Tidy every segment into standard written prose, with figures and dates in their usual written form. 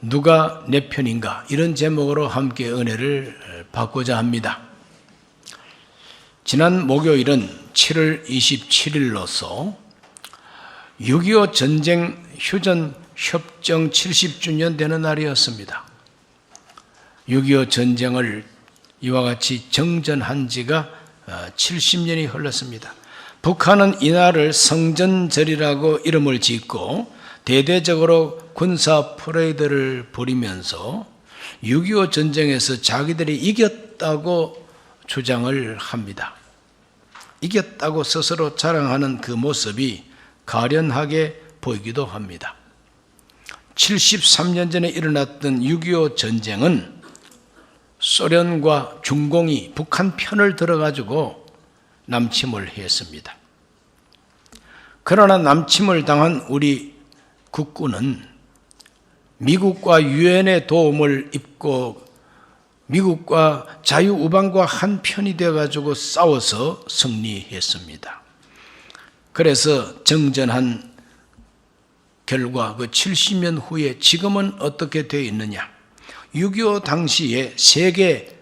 누가 내 편인가? 이런 제목으로 함께 은혜를 받고자 합니다. 지난 목요일은 7월 27일로서 6.25 전쟁 휴전 협정 70주년 되는 날이었습니다. 6.25 전쟁을 이와 같이 정전한 지가 70년이 흘렀습니다. 북한은 이날을 성전절이라고 이름을 짓고 대대적으로 군사 퍼레이드를 벌이면서 6.25 전쟁에서 자기들이 이겼다고 주장을 합니다. 이겼다고 스스로 자랑하는 그 모습이 가련하게 보이기도 합니다. 73년 전에 일어났던 6.25 전쟁은 소련과 중공이 북한 편을 들어가지고 남침을 했습니다. 그러나 남침을 당한 우리 국군은 미국과 유엔의 도움을 입고 미국과 자유우방과 한 편이 되어가지고 싸워서 승리했습니다. 그래서 정전한 결과 그 70년 후에 지금은 어떻게 되어 있느냐? 6.25 당시에 세계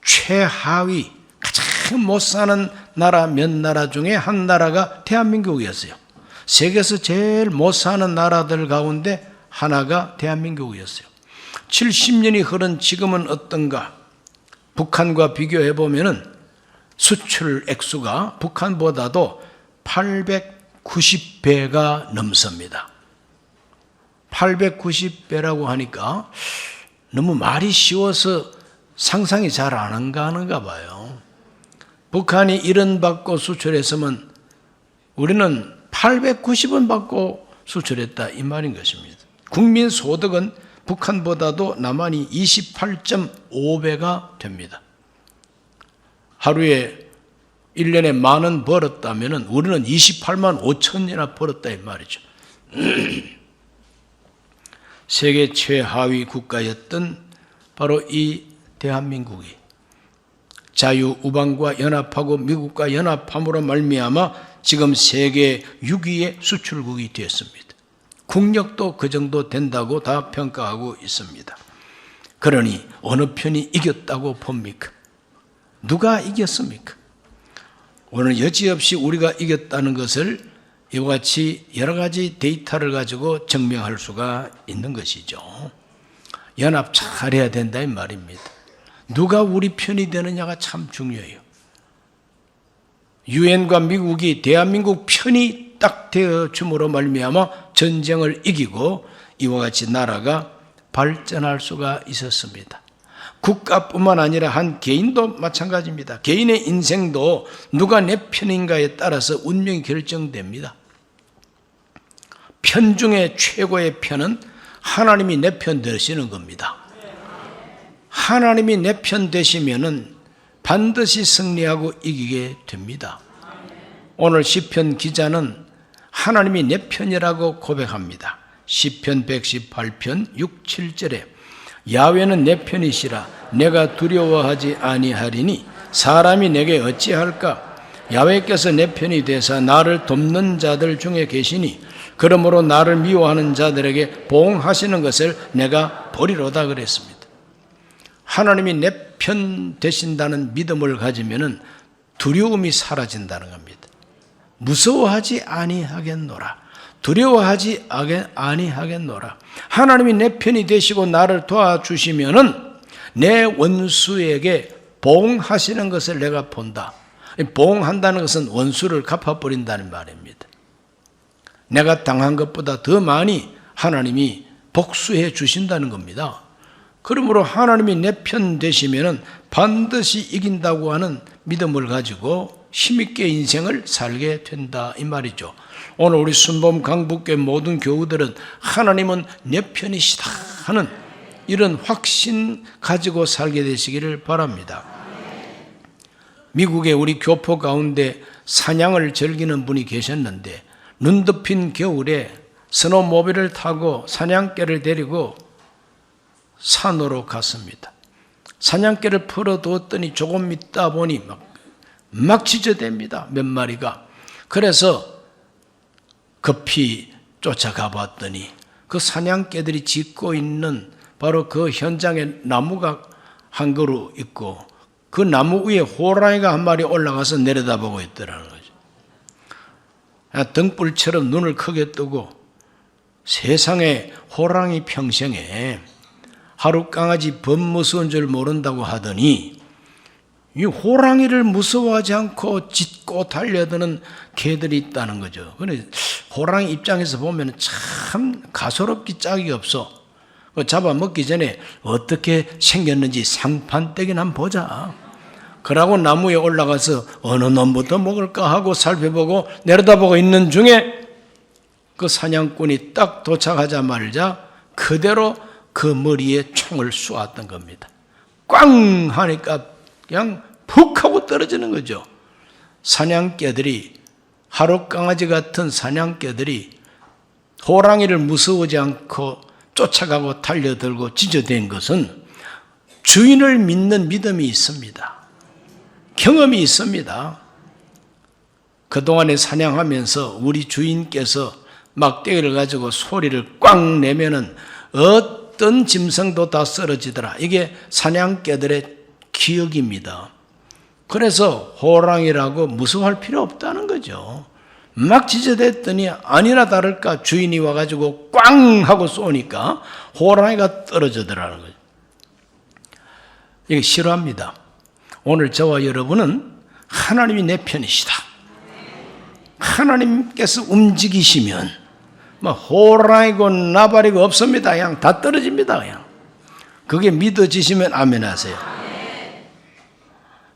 최하위 가장 못 사는 나라 몇 나라 중에 한 나라가 대한민국이었어요. 세계에서 제일 못 사는 나라들 가운데 하나가 대한민국이었어요. 70년이 흐른 지금은 어떤가? 북한과 비교해 보면은 수출 액수가 북한보다도 890배가 넘습니다. 890배라고 하니까 너무 말이 쉬워서 상상이 잘 안 가는가 봐요. 북한이 1원 받고 수출했으면 우리는 890원 받고 수출했다 이 말인 것입니다. 국민 소득은 북한보다도 남한이 28.5배가 됩니다. 하루에 1년에 10,000원 벌었다면 우리는 28만 5천이나 벌었다 이 말이죠. 세계 최하위 국가였던 바로 이 대한민국이 자유우방과 연합하고 미국과 연합함으로 말미암아 지금 세계 6위의 수출국이 되었습니다. 국력도 그 정도 된다고 다 평가하고 있습니다. 그러니 어느 편이 이겼다고 봅니까? 누가 이겼습니까? 오늘 여지없이 우리가 이겼다는 것을 이와 같이 여러 가지 데이터를 가지고 증명할 수가 있는 것이죠. 연합 잘해야 된다 이 말입니다. 누가 우리 편이 되느냐가 참 중요해요. 유엔과 미국이 대한민국 편이 딱 되어줌으로 말미암아 전쟁을 이기고 이와 같이 나라가 발전할 수가 있었습니다. 국가뿐만 아니라 한 개인도 마찬가지입니다. 개인의 인생도 누가 내 편인가에 따라서 운명이 결정됩니다. 편 중에 최고의 편은 하나님이 내 편 되시는 겁니다. 하나님이 내 편 되시면은 반드시 승리하고 이기게 됩니다. 오늘 시편 기자는 하나님이 내 편이라고 고백합니다. 시편 118편 6, 7절에 야훼는 내 편이시라 내가 두려워하지 아니하리니 사람이 내게 어찌할까? 야훼께서 내 편이 되사 나를 돕는 자들 중에 계시니 그러므로 나를 미워하는 자들에게 보응하시는 것을 내가 보리로다 그랬습니다. 하나님이 내 편 되신다는 믿음을 가지면은 두려움이 사라진다는 겁니다. 무서워하지 아니하겠노라. 두려워하지 아니하겠노라. 하나님이 내 편이 되시고 나를 도와주시면은 내 원수에게 보응하시는 것을 내가 본다. 보응한다는 것은 원수를 갚아버린다는 말입니다. 내가 당한 것보다 더 많이 하나님이 복수해 주신다는 겁니다. 그러므로 하나님이 내 편 되시면은 반드시 이긴다고 하는 믿음을 가지고 힘있게 인생을 살게 된다 이 말이죠. 오늘 우리 순범 강북교회 모든 교우들은 하나님은 내 편이시다 하는 이런 확신 가지고 살게 되시기를 바랍니다. 미국의 우리 교포 가운데 사냥을 즐기는 분이 계셨는데 눈 덮인 겨울에 스노모빌을 타고 사냥개를 데리고 산으로 갔습니다. 사냥개를 풀어두었더니 조금 있다 보니 막 지저댑니다. 몇 마리가. 그래서 급히 쫓아가 봤더니 그 사냥개들이 짓고 있는 바로 그 현장에 나무가 한 그루 있고 그 나무 위에 호랑이가 한 마리 올라가서 내려다보고 있더라는 거죠. 등불처럼 눈을 크게 뜨고 세상에 호랑이 평생에 하루 강아지 범 무서운 줄 모른다고 하더니 이 호랑이를 무서워하지 않고 짖고 달려드는 개들이 있다는 거죠. 그런데 호랑이 입장에서 보면 참 가소롭기 짝이 없어. 잡아먹기 전에 어떻게 생겼는지 상판떼긴 한번 보자. 그러고 나무에 올라가서 어느 놈부터 먹을까 하고 살펴보고 내려다보고 있는 중에 그 사냥꾼이 딱 도착하자마자 그대로 그 머리에 총을 쏘았던 겁니다. 꽝 하니까 그냥 푹 하고 떨어지는 거죠. 사냥개들이, 하루 강아지 같은 사냥개들이 호랑이를 무서워하지 않고 쫓아가고 달려들고 짖어댄 것은 주인을 믿는 믿음이 있습니다. 경험이 있습니다. 그동안에 사냥하면서 우리 주인께서 막대기를 가지고 소리를 꽝 내면은 어떤 짐승도 다 쓰러지더라. 이게 사냥개들의 기억입니다. 그래서 호랑이라고 무서워할 필요 없다는 거죠. 막 짖어댔더니 아니나 다를까 주인이 와가지고 꽝 하고 쏘니까 호랑이가 떨어지더라는 거죠. 이게 싫어합니다. 오늘 저와 여러분은 하나님이 내 편이시다. 하나님께서 움직이시면 뭐 호랑이고 나발이고 없습니다. 그냥 다 떨어집니다. 그냥. 그게 믿어지시면 아멘 하세요.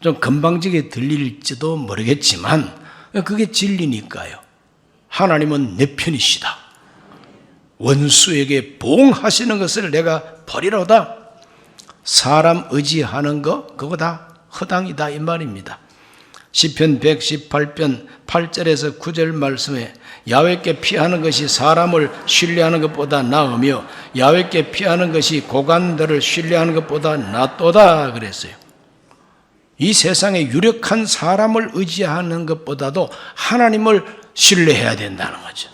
좀 건방지게 들릴지도 모르겠지만 그게 진리니까요. 하나님은 내 편이시다. 원수에게 보응하시는 것을 내가 버리로다. 사람 의지하는 거 그거 다 허당이다 이 말입니다. 시편 118편 8절에서 9절 말씀에 야훼께 피하는 것이 사람을 신뢰하는 것보다 나으며 야훼께 피하는 것이 고관들을 신뢰하는 것보다 낫도다 그랬어요. 이 세상에 유력한 사람을 의지하는 것보다도 하나님을 신뢰해야 된다는 거죠.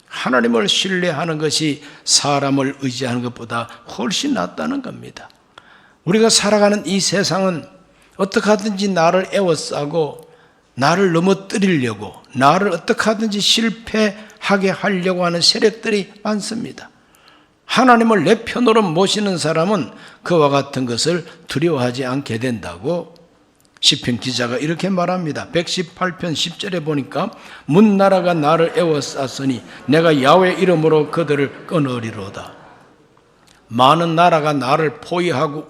하나님을 신뢰하는 것이 사람을 의지하는 것보다 훨씬 낫다는 겁니다. 우리가 살아가는 이 세상은 어떻게 하든지 나를 에워싸고 나를 넘어뜨리려고 나를 어떻게 하든지 실패하게 하려고 하는 세력들이 많습니다. 하나님을 내 편으로 모시는 사람은 그와 같은 것을 두려워하지 않게 된다고 시편 기자가 이렇게 말합니다. 118편 10절에 보니까 문나라가 나를 에워쌌으니 내가 야훼 이름으로 그들을 끊으리로다. 많은 나라가 나를 포위하고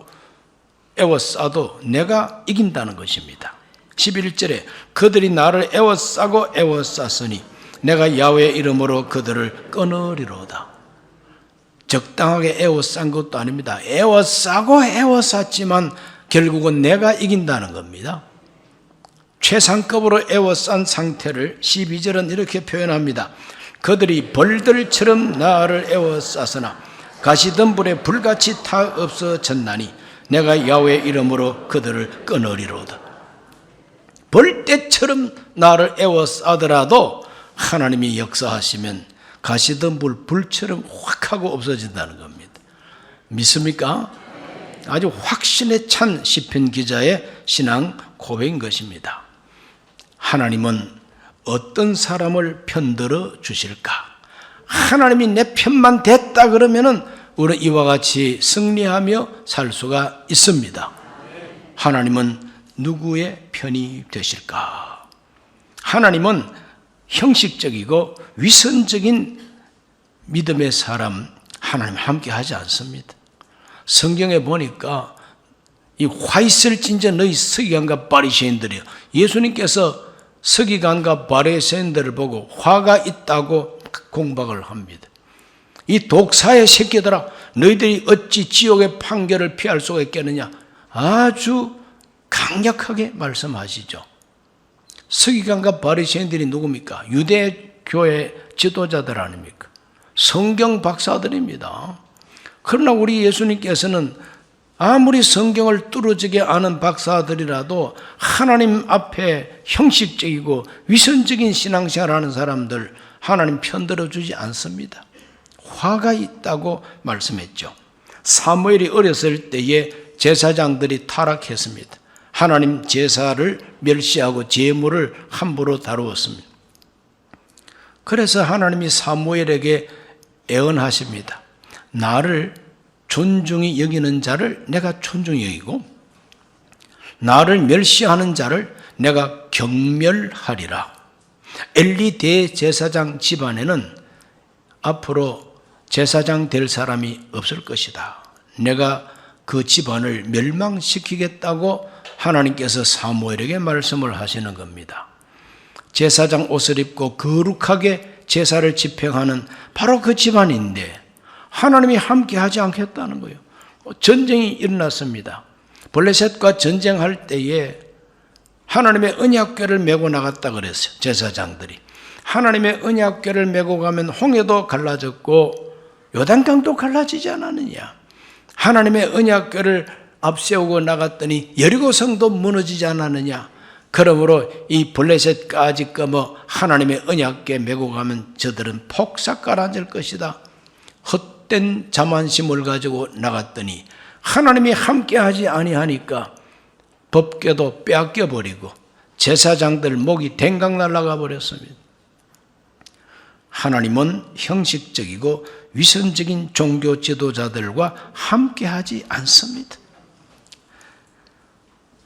에워싸도 내가 이긴다는 것입니다. 11절에 그들이 나를 에워싸고 에워쌌으니 내가 야훼 이름으로 그들을 끊으리로다. 적당하게 에워싼 것도 아닙니다. 에워싸고 에워쌌지만 결국은 내가 이긴다는 겁니다. 최상급으로 에워싼 상태를 12절은 이렇게 표현합니다. 그들이 벌들처럼 나를 에워쌌으나 가시덤불에 불같이 타 없어졌나니 내가 야훼 이름으로 그들을 끊으리로다. 벌떼처럼 나를 에워싸더라도 하나님이 역사하시면 가시덤불 불처럼 확 하고 없어진다는 겁니다. 믿습니까? 아주 확신에 찬 시편 기자의 신앙 고백인 것입니다. 하나님은 어떤 사람을 편들어 주실까? 하나님이 내 편만 됐다 그러면은 우리 이와 같이 승리하며 살 수가 있습니다. 하나님은 누구의 편이 되실까? 하나님은 형식적이고 위선적인 믿음의 사람 하나님 함께 하지 않습니다. 성경에 보니까 이 화 있을진저 너희 서기관과 바리새인들이요. 예수님께서 서기관과 바리새인들을 보고 화가 있다고 공박을 합니다. 이 독사의 새끼들아 너희들이 어찌 지옥의 판결을 피할 수가 있겠느냐. 아주 강력하게 말씀하시죠. 서기관과 바리새인들이 누굽니까? 유대교의 지도자들 아닙니까? 성경 박사들입니다. 그러나 우리 예수님께서는 아무리 성경을 뚫어지게 아는 박사들이라도 하나님 앞에 형식적이고 위선적인 신앙생활을 하는 사람들 하나님 편들어 주지 않습니다. 화가 있다고 말씀했죠. 사무엘이 어렸을 때에 제사장들이 타락했습니다. 하나님 제사를 멸시하고 제물을 함부로 다루었습니다. 그래서 하나님이 사무엘에게 애언하십니다. 나를 존중히 여기는 자를 내가 존중히 여기고 나를 멸시하는 자를 내가 경멸하리라. 엘리 대제사장 집안에는 앞으로 제사장 될 사람이 없을 것이다. 내가 그 집안을 멸망시키겠다고 하나님께서 사무엘에게 말씀을 하시는 겁니다. 제사장 옷을 입고 거룩하게 제사를 집행하는 바로 그 집안인데 하나님이 함께 하지 않겠다는 거예요. 전쟁이 일어났습니다. 블레셋과 전쟁할 때에 하나님의 언약궤를 메고 나갔다 그랬어요. 제사장들이. 하나님의 언약궤를 메고 가면 홍해도 갈라졌고 요단강도 갈라지지 않았느냐. 하나님의 언약궤를 앞세우고 나갔더니 여리고 성도 무너지지 않았느냐. 그러므로 이 블레셋까지 꺼머 하나님의 언약궤 메고 가면 저들은 폭삭 가라앉을 것이다. 헛된 자만심을 가지고 나갔더니 하나님이 함께하지 아니하니까 법궤도 빼앗겨 버리고 제사장들 목이 댕강 날아가 버렸습니다. 하나님은 형식적이고 위선적인 종교 지도자들과 함께하지 않습니다.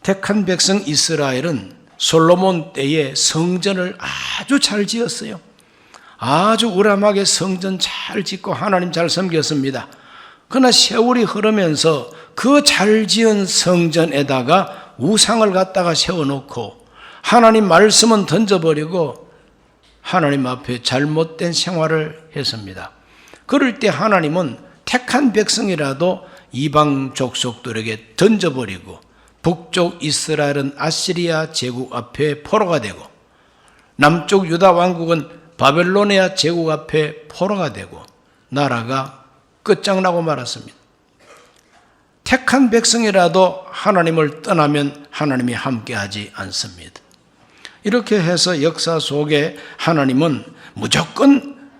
택한 백성 이스라엘은 솔로몬 때에 성전을 아주 잘 지었어요. 아주 우람하게 성전 잘 짓고 하나님 잘 섬겼습니다. 그러나 세월이 흐르면서 그 잘 지은 성전에다가 우상을 갖다가 세워놓고 하나님 말씀은 던져버리고 하나님 앞에 잘못된 생활을 했습니다. 그럴 때 하나님은 택한 백성이라도 이방 족속들에게 던져버리고 북쪽 이스라엘은 아시리아 제국 앞에 포로가 되고 남쪽 유다 왕국은 바벨로니아 제국 앞에 포로가 되고 나라가 끝장나고 말았습니다. 택한 백성이라도 하나님을 떠나면 하나님이 함께하지 않습니다. 이렇게 해서 역사 속에 하나님은 무조건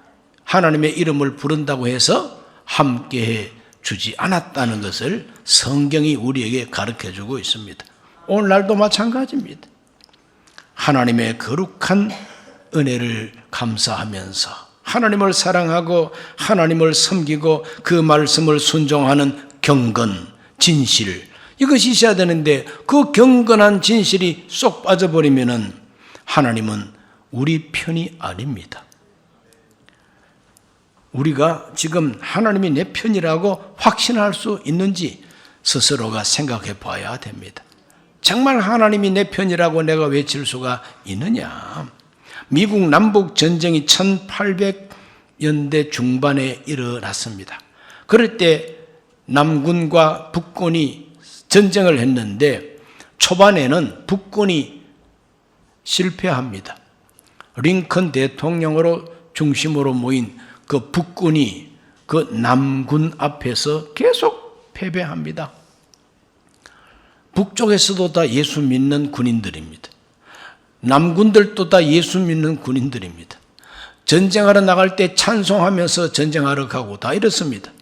하나님의 이름을 부른다고 해서 함께해 주지 않았다는 것을 성경이 우리에게 가르쳐주고 있습니다. 오늘날도 마찬가지입니다. 하나님의 거룩한 은혜를 감사하면서 하나님을 사랑하고 하나님을 섬기고 그 말씀을 순종하는 경건, 진실, 이것이 있어야 되는데 그 경건한 진실이 쏙 빠져버리면은 하나님은 우리 편이 아닙니다. 우리가 지금 하나님이 내 편이라고 확신할 수 있는지 스스로가 생각해 봐야 됩니다. 정말 하나님이 내 편이라고 내가 외칠 수가 있느냐? 미국 남북 전쟁이 1800년대 중반에 일어났습니다. 그럴 때 남군과 북군이 전쟁을 했는데 초반에는 북군이 실패합니다. 링컨 대통령으로 중심으로 모인 그 북군이 그 남군 앞에서 계속 패배합니다. 북쪽에서도 다 예수 믿는 군인들입니다. 남군들도 다 예수 믿는 군인들입니다. 전쟁하러 나갈 때 찬송하면서 전쟁하러 가고 다 이렇습니다.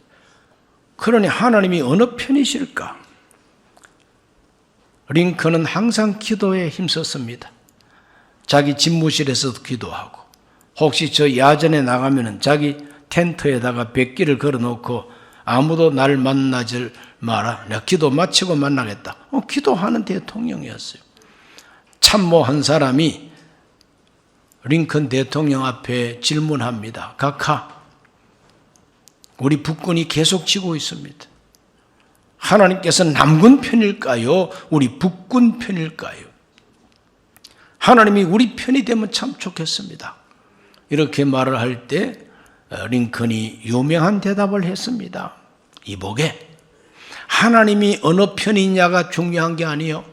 그러니 하나님이 어느 편이실까? 링컨은 항상 기도에 힘썼습니다. 자기 집무실에서도 기도하고 혹시 저 야전에 나가면 자기 텐트에다가 백기를 걸어놓고 아무도 날 만나질 마라. 내가 기도 마치고 만나겠다. 기도하는 대통령이었어요. 참모 한 사람이 링컨 대통령 앞에 질문합니다. 각하, 우리 북군이 계속 지고 있습니다. 하나님께서 남군 편일까요? 우리 북군 편일까요? 하나님이 우리 편이 되면 참 좋겠습니다. 이렇게 말을 할 때 링컨이 유명한 대답을 했습니다. 이보게, 하나님이 어느 편이냐가 중요한 게 아니요,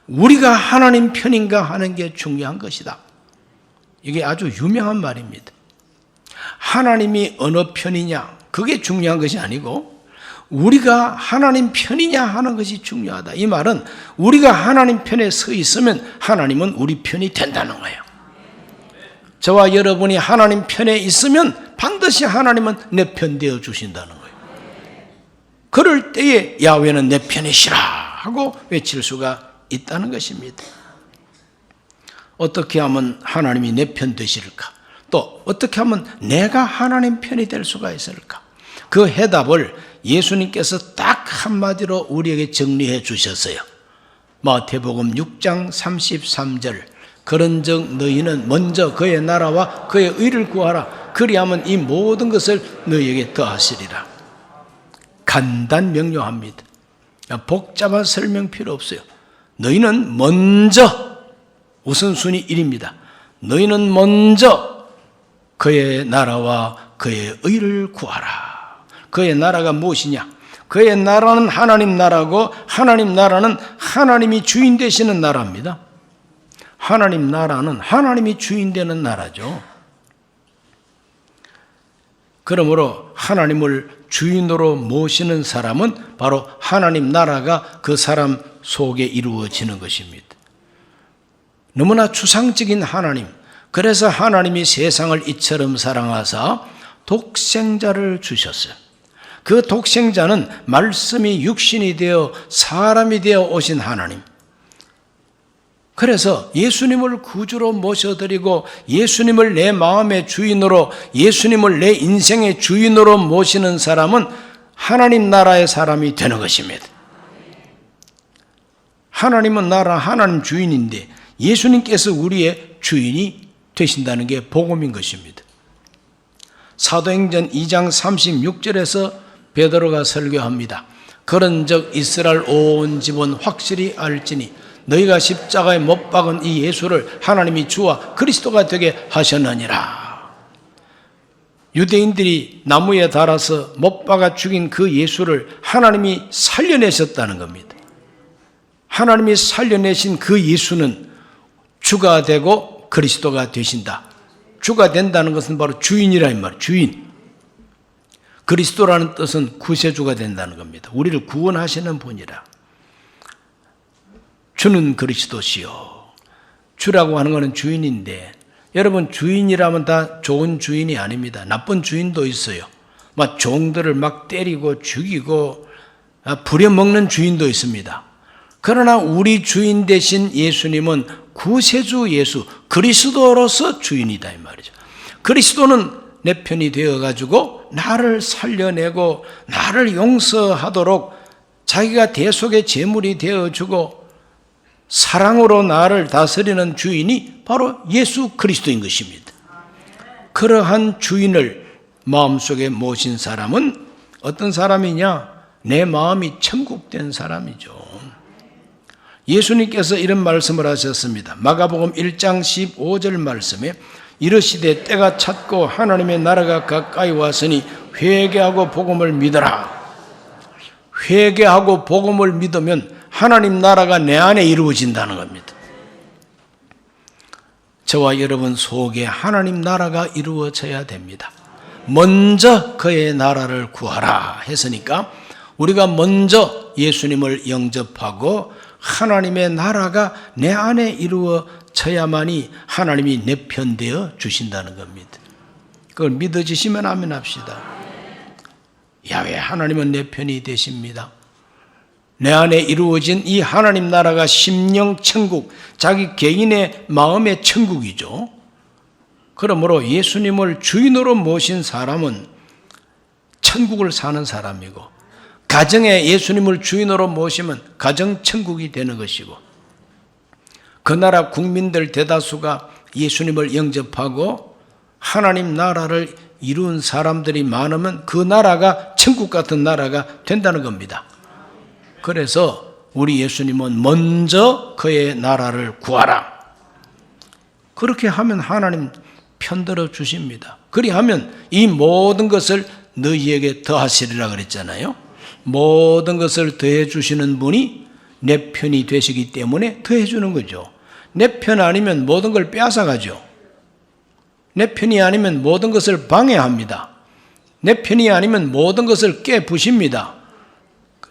우리가 하나님 편인가 하는 게 중요한 것이다. 이게 아주 유명한 말입니다. 하나님이 어느 편이냐, 그게 중요한 것이 아니고 우리가 하나님 편이냐 하는 것이 중요하다. 이 말은 우리가 하나님 편에 서 있으면 하나님은 우리 편이 된다는 거예요. 저와 여러분이 하나님 편에 있으면 반드시 하나님은 내 편 되어 주신다는 거예요. 그럴 때에 야훼는 내 편이시라 하고 외칠 수가 있다는 것입니다. 어떻게 하면 하나님이 내 편 되실까? 또 어떻게 하면 내가 하나님 편이 될 수가 있을까? 그 해답을 예수님께서 딱 한마디로 우리에게 정리해 주셨어요. 마태복음 6장 33절, 그런즉 너희는 먼저 그의 나라와 그의 의를 구하라. 그리하면 이 모든 것을 너희에게 더하시리라. 간단 명료합니다. 복잡한 설명 필요 없어요. 너희는 먼저, 우선순위 1입니다. 너희는 먼저 그의 나라와 그의 의를 구하라. 그의 나라가 무엇이냐? 그의 나라는 하나님 나라고, 하나님 나라는 하나님이 주인 되시는 나라입니다. 하나님 나라는 하나님이 주인 되는 나라죠. 그러므로 하나님을 주인으로 모시는 사람은 바로 하나님 나라가 그 사람 속에 이루어지는 것입니다. 너무나 추상적인 하나님, 그래서 하나님이 세상을 이처럼 사랑하사 독생자를 주셨어요. 그 독생자는 말씀이 육신이 되어 사람이 되어 오신 하나님. 그래서 예수님을 구주로 모셔드리고 예수님을 내 마음의 주인으로, 예수님을 내 인생의 주인으로 모시는 사람은 하나님 나라의 사람이 되는 것입니다. 하나님은 나라, 하나님 주인인데 예수님께서 우리의 주인이 되신다는 게 복음인 것입니다. 사도행전 2장 36절에서 베드로가 설교합니다. 그런즉 이스라엘 온 집은 확실히 알지니 너희가 십자가에 못 박은 이 예수를 하나님이 주와 그리스도가 되게 하셨느니라. 유대인들이 나무에 달아서 못 박아 죽인 그 예수를 하나님이 살려내셨다는 겁니다. 하나님이 살려내신 그 예수는 주가 되고 그리스도가 되신다. 주가 된다는 것은 바로 주인이라 이 말이에요. 주인. 그리스도라는 뜻은 구세주가 된다는 겁니다. 우리를 구원하시는 분이라. 주는 그리스도시요. 주라고 하는 것은 주인인데, 여러분 주인이라면 다 좋은 주인이 아닙니다. 나쁜 주인도 있어요. 막 종들을 막 때리고 죽이고 부려먹는 주인도 있습니다. 그러나 우리 주인 되신 예수님은 구세주 예수, 그리스도로서 주인이다 이 말이죠. 그리스도는 내 편이 되어가지고 나를 살려내고 나를 용서하도록 자기가 대속의 제물이 되어주고 사랑으로 나를 다스리는 주인이 바로 예수 그리스도인 것입니다. 그러한 주인을 마음속에 모신 사람은 어떤 사람이냐? 내 마음이 천국된 사람이죠. 예수님께서 이런 말씀을 하셨습니다. 마가복음 1장 15절 말씀에 이르시되 때가 찼고 하나님의 나라가 가까이 왔으니 회개하고 복음을 믿어라. 회개하고 복음을 믿으면 하나님 나라가 내 안에 이루어진다는 겁니다. 저와 여러분 속에 하나님 나라가 이루어져야 됩니다. 먼저 그의 나라를 구하라 했으니까 우리가 먼저 예수님을 영접하고 하나님의 나라가 내 안에 이루어져야만이 하나님이 내 편 되어 주신다는 겁니다. 그걸 믿어지시면 아멘 합시다. 야훼 하나님은 내 편이 되십니다. 내 안에 이루어진 이 하나님 나라가 심령 천국, 자기 개인의 마음의 천국이죠. 그러므로 예수님을 주인으로 모신 사람은 천국을 사는 사람이고, 가정에 예수님을 주인으로 모시면 가정 천국이 되는 것이고, 그 나라 국민들 대다수가 예수님을 영접하고 하나님 나라를 이룬 사람들이 많으면 그 나라가 천국 같은 나라가 된다는 겁니다. 그래서 우리 예수님은 먼저 그의 나라를 구하라. 그렇게 하면 하나님 편들어 주십니다. 그리하면 이 모든 것을 너희에게 더하시리라 그랬잖아요. 모든 것을 더해 주시는 분이 내 편이 되시기 때문에 더해 주는 거죠. 내 편 아니면 모든 걸 빼앗아 가죠. 내 편이 아니면 모든 것을 방해합니다. 내 편이 아니면 모든 것을 깨부십니다.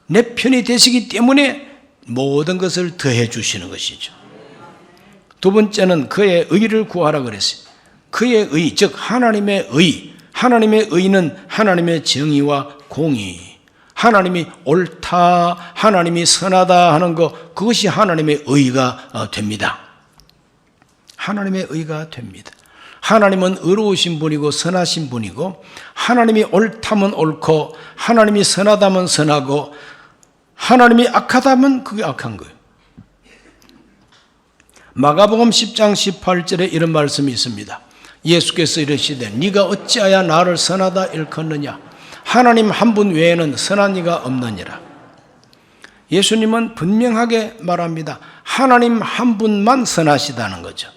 내 편이 되시기 때문에 모든 것을 더해 주시는 것이죠. 두 번째는 그의 의를 구하라 그랬어요. 그의 의, 즉 하나님의 의, 하나님의 의는 하나님의 정의와 공의, 하나님이 옳다, 하나님이 선하다 하는 것, 그것이 하나님의 의가 됩니다. 하나님의 의가 됩니다. 하나님은 의로우신 분이고 선하신 분이고, 하나님이 옳다면 옳고 하나님이 선하다면 선하고 하나님이 악하다면 그게 악한 거예요. 마가복음 10장 18절에 이런 말씀이 있습니다. 예수께서 이르시되 네가 어찌하여 나를 선하다 일컫느냐, 하나님 한 분 외에는 선한 이가 없느니라. 예수님은 분명하게 말합니다. 하나님 한 분만 선하시다는 거죠.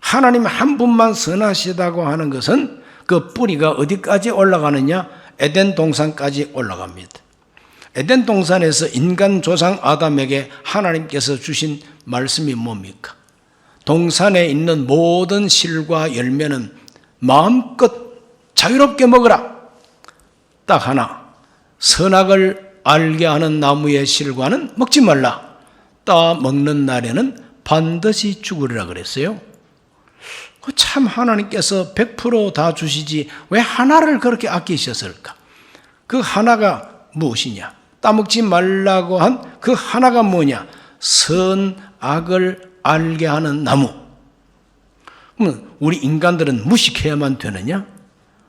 하나님 한 분만 선하시다고 하는 것은 그 뿌리가 어디까지 올라가느냐? 에덴 동산까지 올라갑니다. 에덴 동산에서 인간 조상 아담에게 하나님께서 주신 말씀이 뭡니까? 동산에 있는 모든 실과 열매는 마음껏 자유롭게 먹으라. 딱 하나, 선악을 알게 하는 나무의 실과는 먹지 말라. 따 먹는 날에는 반드시 죽으리라 그랬어요. 참 하나님께서 100% 다 주시지 왜 하나를 그렇게 아끼셨을까? 그 하나가 무엇이냐? 따먹지 말라고 한 그 하나가 뭐냐? 선악을 알게 하는 나무. 그러면 우리 인간들은 무식해야만 되느냐?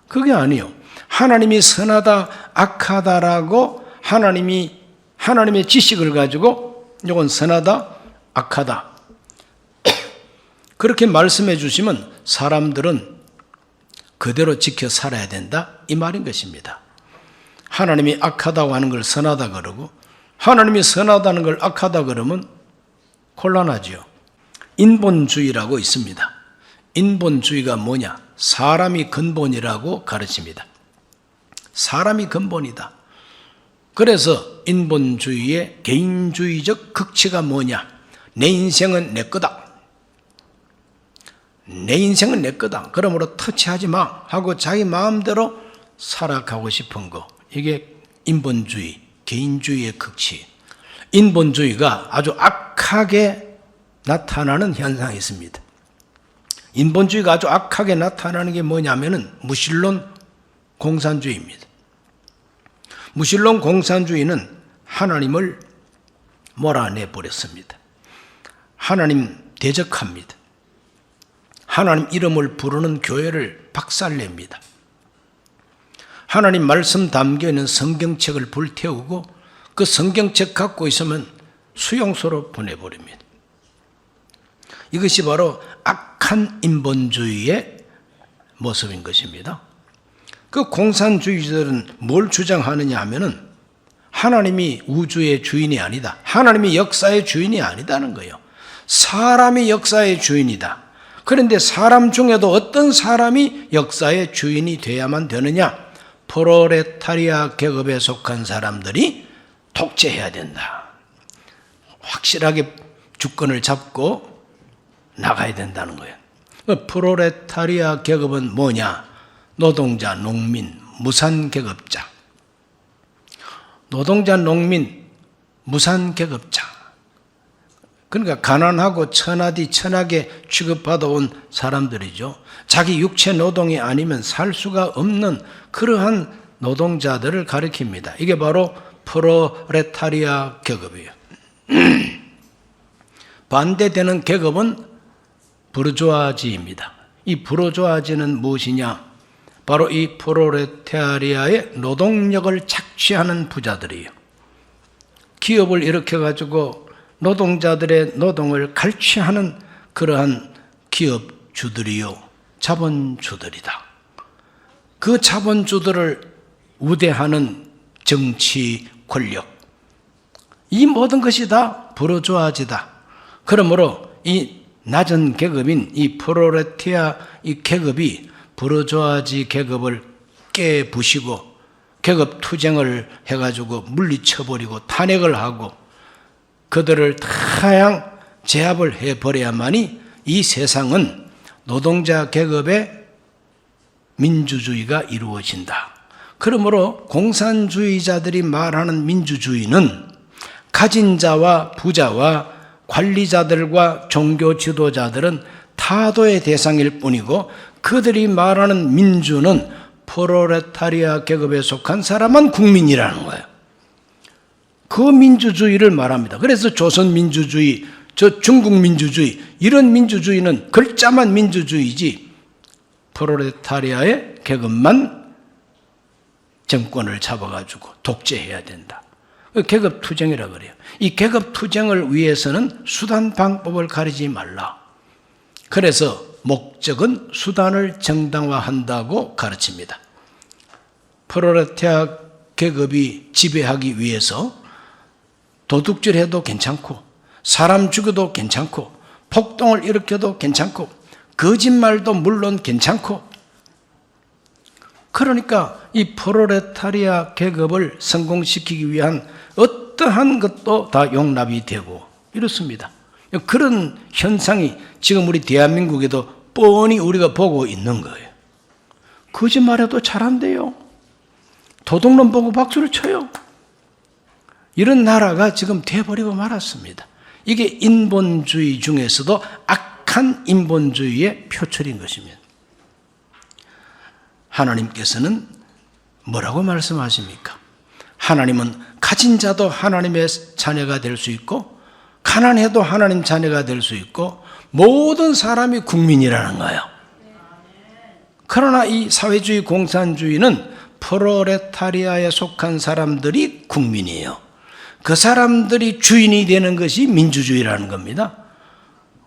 그게 아니에요. 하나님이 선하다, 악하다라고 하나님의 지식을 가지고 이건 선하다, 악하다 그렇게 말씀해 주시면 사람들은 그대로 지켜 살아야 된다, 이 말인 것입니다. 하나님이 악하다고 하는 걸 선하다 그러고 하나님이 선하다는 걸 악하다 그러면 곤란하지요. 인본주의라고 있습니다. 인본주의가 뭐냐? 사람이 근본이라고 가르칩니다. 사람이 근본이다. 그래서 인본주의의 개인주의적 극치가 뭐냐? 내 인생은 내 거다. 내 인생은 내 거다. 그러므로 터치하지 마 하고 자기 마음대로 살아가고 싶은 거. 이게 인본주의, 개인주의의 극치. 인본주의가 아주 악하게 나타나는 현상이 있습니다. 인본주의가 아주 악하게 나타나는 게 뭐냐면은 무신론 공산주의입니다. 무신론 공산주의는 하나님을 몰아내버렸습니다. 하나님 대적합니다. 하나님 이름을 부르는 교회를 박살냅니다. 하나님 말씀 담겨있는 성경책을 불태우고 그 성경책 갖고 있으면 수용소로 보내버립니다. 이것이 바로 악한 인본주의의 모습인 것입니다. 그 공산주의자들은 뭘 주장하느냐 하면은 하나님이 우주의 주인이 아니다. 하나님이 역사의 주인이 아니다는 거예요. 사람이 역사의 주인이다. 그런데 사람 중에도 어떤 사람이 역사의 주인이 돼야만 되느냐? 프롤레타리아 계급에 속한 사람들이 독재해야 된다. 확실하게 주권을 잡고 나가야 된다는 거예요. 프롤레타리아 계급은 뭐냐? 노동자, 농민, 무산계급자. 노동자, 농민, 무산계급자. 그러니까 가난하고 천하디 천하게 취급받아온 사람들이죠. 자기 육체 노동이 아니면 살 수가 없는 그러한 노동자들을 가리킵니다. 이게 바로 프롤레타리아 계급이에요. 반대되는 계급은 부르주아지입니다. 이 부르주아지는 무엇이냐? 바로 이 프롤레타리아의 노동력을 착취하는 부자들이에요. 기업을 일으켜가지고 노동자들의 노동을 갈취하는 그러한 기업주들이요, 자본주들이다. 그 자본주들을 우대하는 정치 권력, 이 모든 것이 다 부르주아지다. 그러므로 이 낮은 계급인 이 프롤레타리아 이 계급이 부르주아지 계급을 깨부시고 계급 투쟁을 해가지고 물리쳐버리고 탄핵을 하고 그들을 다양 제압을 해버려야만이 이 세상은 노동자 계급의 민주주의가 이루어진다. 그러므로 공산주의자들이 말하는 민주주의는 가진 자와 부자와 관리자들과 종교 지도자들은 타도의 대상일 뿐이고 그들이 말하는 민주는 프롤레타리아 계급에 속한 사람만 국민이라는 거예요. 그 민주주의를 말합니다. 그래서 조선민주주의, 저 중국민주주의, 이런 민주주의는 글자만 민주주의지 프롤레타리아의 계급만 정권을 잡아가지고 독재해야 된다. 계급투쟁이라고 그래요. 이 계급투쟁을 위해서는 수단 방법을 가리지 말라. 그래서 목적은 수단을 정당화한다고 가르칩니다. 프롤레타리아 계급이 지배하기 위해서 도둑질해도 괜찮고 사람 죽여도 괜찮고 폭동을 일으켜도 괜찮고 거짓말도 물론 괜찮고, 그러니까 이 프롤레타리아 계급을 성공시키기 위한 어떠한 것도 다 용납이 되고 이렇습니다. 그런 현상이 지금 우리 대한민국에도 뻔히 우리가 보고 있는 거예요. 거짓말해도 잘한대요. 도둑놈 보고 박수를 쳐요. 이런 나라가 지금 돼버리고 말았습니다. 이게 인본주의 중에서도 악한 인본주의의 표출인 것입니다. 하나님께서는 뭐라고 말씀하십니까? 하나님은 가진 자도 하나님의 자녀가 될 수 있고 가난해도 하나님 자녀가 될 수 있고 모든 사람이 국민이라는 거예요. 그러나 이 사회주의 공산주의는 프롤레타리아에 속한 사람들이 국민이에요. 그 사람들이 주인이 되는 것이 민주주의라는 겁니다.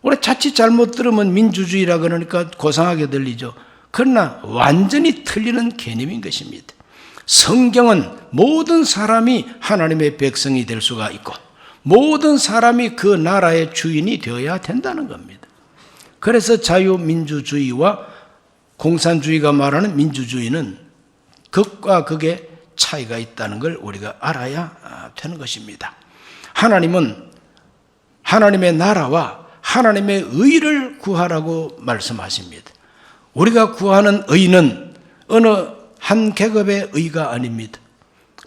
우리 자칫 잘못 들으면 민주주의라 그러니까 고상하게 들리죠. 그러나 완전히 틀리는 개념인 것입니다. 성경은 모든 사람이 하나님의 백성이 될 수가 있고 모든 사람이 그 나라의 주인이 되어야 된다는 겁니다. 그래서 자유민주주의와 공산주의가 말하는 민주주의는 극과 극의 차이가 있다는 걸 우리가 알아야 되는 것입니다. 하나님은 하나님의 나라와 하나님의 의를 구하라고 말씀하십니다. 우리가 구하는 의는 어느 한 계급의 의가 아닙니다.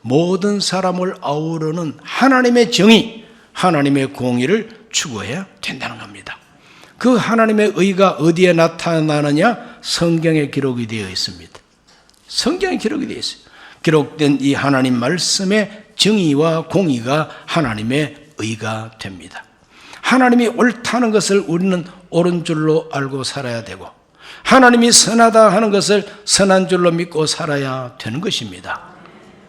모든 사람을 아우르는 하나님의 정의, 하나님의 공의를 추구해야 된다는 겁니다. 그 하나님의 의가 어디에 나타나느냐? 성경에 기록이 되어 있습니다. 성경에 기록이 되어 있어요. 기록된 이 하나님 말씀의 정의와 공의가 하나님의 의가 됩니다. 하나님이 옳다는 것을 우리는 옳은 줄로 알고 살아야 되고 하나님이 선하다 하는 것을 선한 줄로 믿고 살아야 되는 것입니다.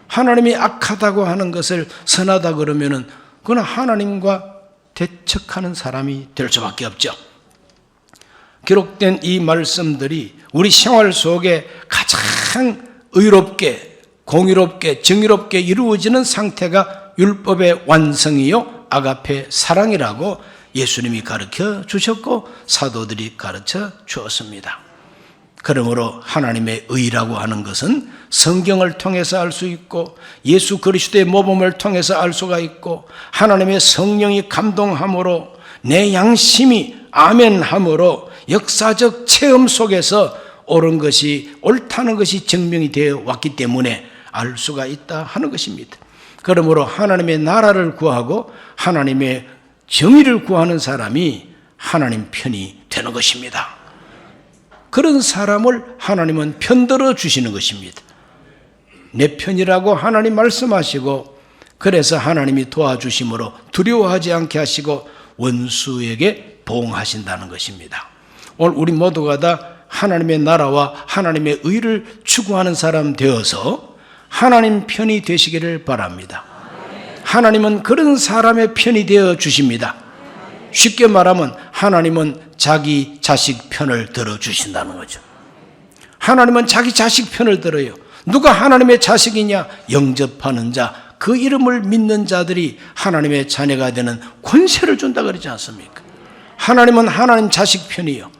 하나님이 악하다고 하는 것을 선하다 그러면은 그건 하나님과 대척하는 사람이 될 수밖에 없죠. 기록된 이 말씀들이 우리 생활 속에 가장 의롭게, 공의롭게, 정의롭게 이루어지는 상태가 율법의 완성이요 아가페 사랑이라고 예수님이 가르쳐 주셨고 사도들이 가르쳐 주었습니다. 그러므로 하나님의 의라고 하는 것은 성경을 통해서 알 수 있고 예수 그리스도의 모범을 통해서 알 수가 있고 하나님의 성령이 감동함으로 내 양심이 아멘함으로 역사적 체험 속에서 옳은 것이 옳다는 것이 증명이 되어 왔기 때문에 알 수가 있다 하는 것입니다. 그러므로 하나님의 나라를 구하고 하나님의 정의를 구하는 사람이 하나님 편이 되는 것입니다. 그런 사람을 하나님은 편들어 주시는 것입니다. 내 편이라고 하나님 말씀하시고 그래서 하나님이 도와주심으로 두려워하지 않게 하시고 원수에게 보응하신다는 것입니다. 오늘 우리 모두가 다 하나님의 나라와 하나님의 의를 추구하는 사람 되어서 하나님 편이 되시기를 바랍니다. 하나님은 그런 사람의 편이 되어 주십니다. 쉽게 말하면 하나님은 자기 자식 편을 들어주신다는 거죠. 하나님은 자기 자식 편을 들어요. 누가 하나님의 자식이냐? 영접하는 자, 그 이름을 믿는 자들이 하나님의 자녀가 되는 권세를 준다 그러지 않습니까? 하나님은 하나님 자식 편이요.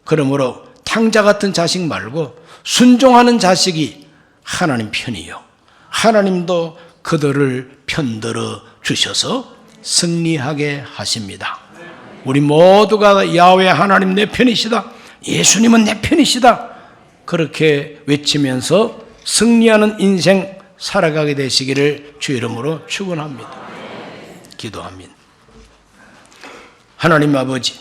그러므로 탕자 같은 자식 말고 순종하는 자식이 하나님 편이요. 하나님도 그들을 편들어 주셔서 승리하게 하십니다. 우리 모두가 야훼 하나님 내 편이시다, 예수님은 내 편이시다, 그렇게 외치면서 승리하는 인생 살아가게 되시기를 주 이름으로 축원합니다. 기도합니다. 하나님 아버지,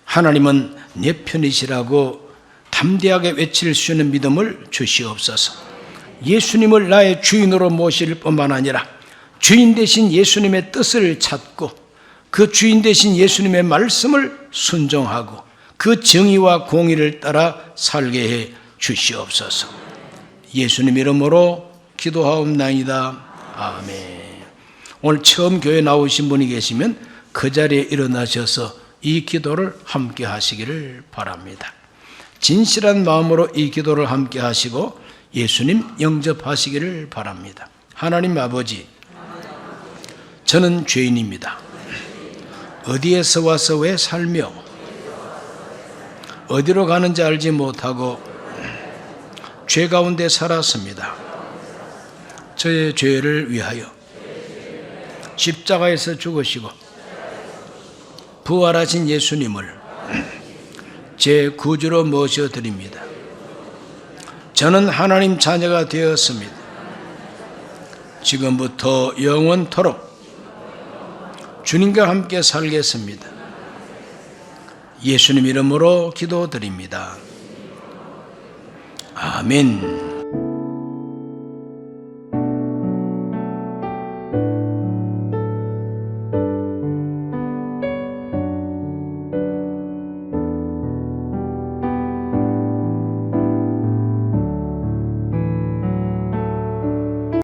하나님은 내 편이시라고 담대하게 외칠 수 있는 믿음을 주시옵소서. 예수님을 나의 주인으로 모실 뿐만 아니라 주인 되신 예수님의 뜻을 찾고 그 주인 되신 예수님의 말씀을 순종하고 그 정의와 공의를 따라 살게 해 주시옵소서. 예수님 이름으로 기도하옵나이다. 아멘. 오늘 처음 교회 나오신 분이 계시면 그 자리에 일어나셔서 이 기도를 함께 하시기를 바랍니다. 진실한 마음으로 이 기도를 함께 하시고 예수님 영접하시기를 바랍니다. 하나님 아버지, 저는 죄인입니다. 어디에서 와서 왜 살며 어디로 가는지 알지 못하고 죄 가운데 살았습니다. 저의 죄를 위하여 십자가에서 죽으시고 부활하신 예수님을 제 구주로 모셔드립니다. 저는 하나님 자녀가 되었습니다. 지금부터 영원토록 주님과 함께 살겠습니다. 예수님 이름으로 기도드립니다. 아멘.